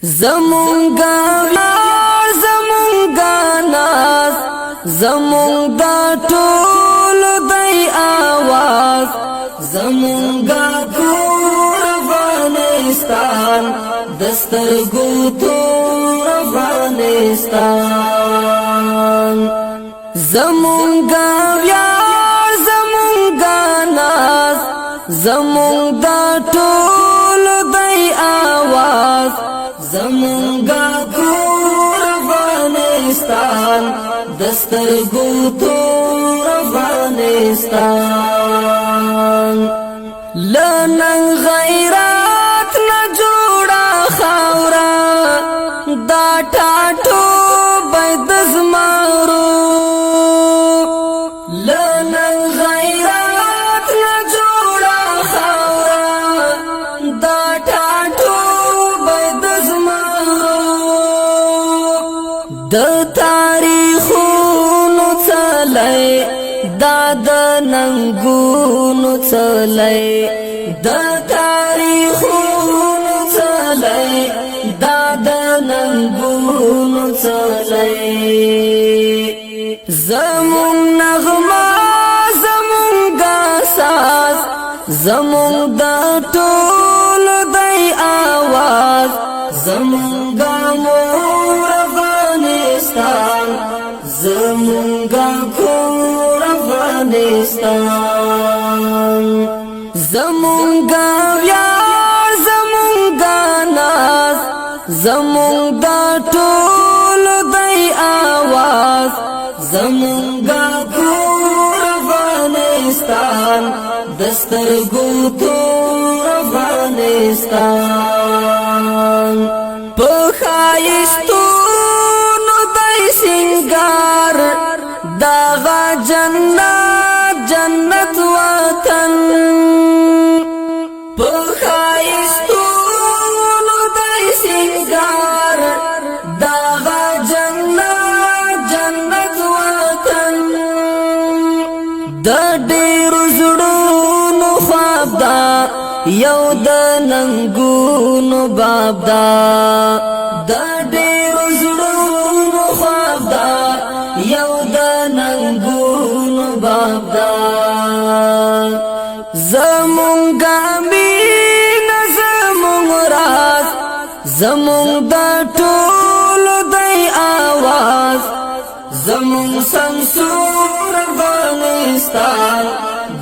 زمونگا ویار زمونگا ناز زمونگا ټول دی آواز زمونگا کور افغانستان دسترګو تور افغانستان زمونگا ویار زمونگا ناز زمونگا ټول دی آواز زمونگا کور افغانستان دسترګو تور افغانستان لنن غیرات نه جوړه خاورا دا ټاټو بيد زمارو لنن غیرات نه جوړه خاورا دا ټاټو بيد د تاریخونو چلای دا د ننګونو چلای د تاریخونو چلای دا د ننګونو چلای زمون نغمه زمون ساز زمون د ټول دی आवाज زمون زمونگا کور افغانستان زمونگا ویار زمونگا ناز زمونگا ټول دی آواز زمونگا کور افغانستان دسترګو تور افغانستان په ښایستو سنگار داغا جنت جنت وطن پخایستونو دای سنگار داغا جنت جنت وطن د ډیر زړونو خواب دا یو د ننګونو باب دا د ډیر زړونو خواب دا یو د ننګونو باب دا زمونگا مینه زمونگ راز زمونگ دا ټول دی آواز زمونگ سمسور افغانستان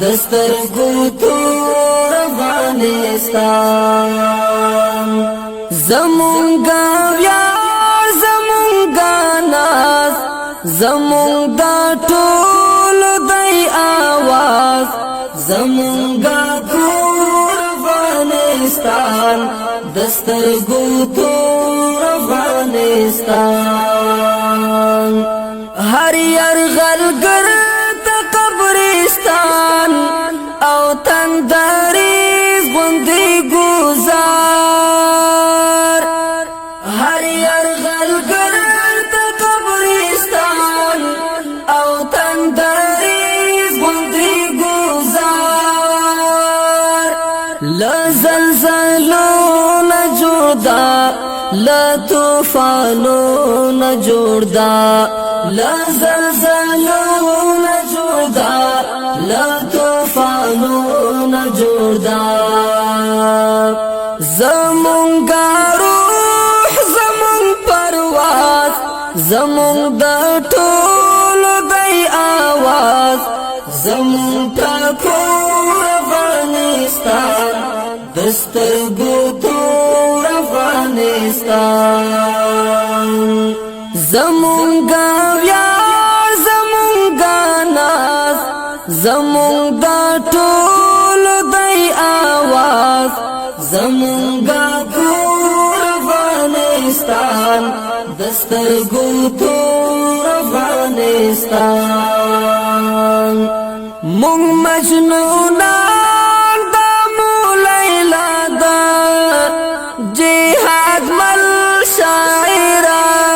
دسترګو تور افغانستان زمونگا ویار زمونگا ناز زمونگا ټول دی آواز زمونگا کور افغانستان دسترګو تور افغانستان هر یرغلګر ته قبرستان او تندریز غوندې گزار هر یرغلګر ته قبرستان او تندریز غوندې گزار لزلزلو نه جوړدا لطوفانو نه جوړدا لزلزلو نه جوړدا لطوفانو نه جوړدا زمونگا روح زمون پرواز زمون د ټول دی آواز زمون ټکور افغانستان دسترګو تور افغانستان زمونگا ویار زمونگا ناز زمونگا ټول دی آواز زمونگا کور افغانستان دسترګو تور افغانستان مونږ مجنونان د مولیلا دا جهاد مل شاعران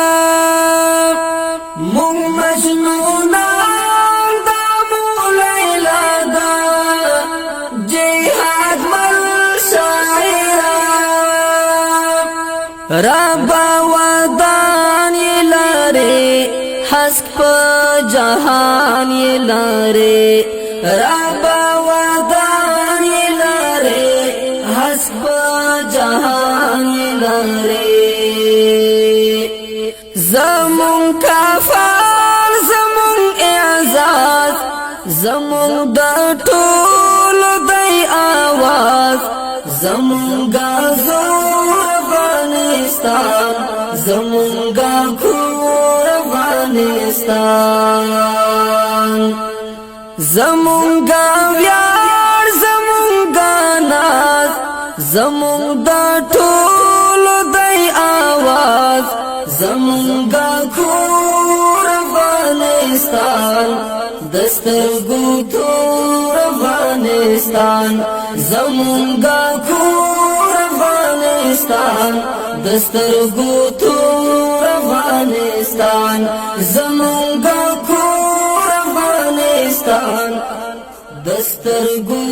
مونږ مجنونان د مولیلا دا جهاد مل شاعران ربا ودان لري حسک په جهان لري ربا ودان لري حسک په جهان لري زمون کفال زمون اعزاز زمون د ټول دی آواز زمون غزور افغانستان زمون غکور افغانستان زمون غویار زمون غناز زمون د ټول دی آواز زمون غکور افغانستان دسترګو تور افغانستان زمون غکور افغانستان دسترګو تور افغانستان زمون غکور افغانستان دسترګو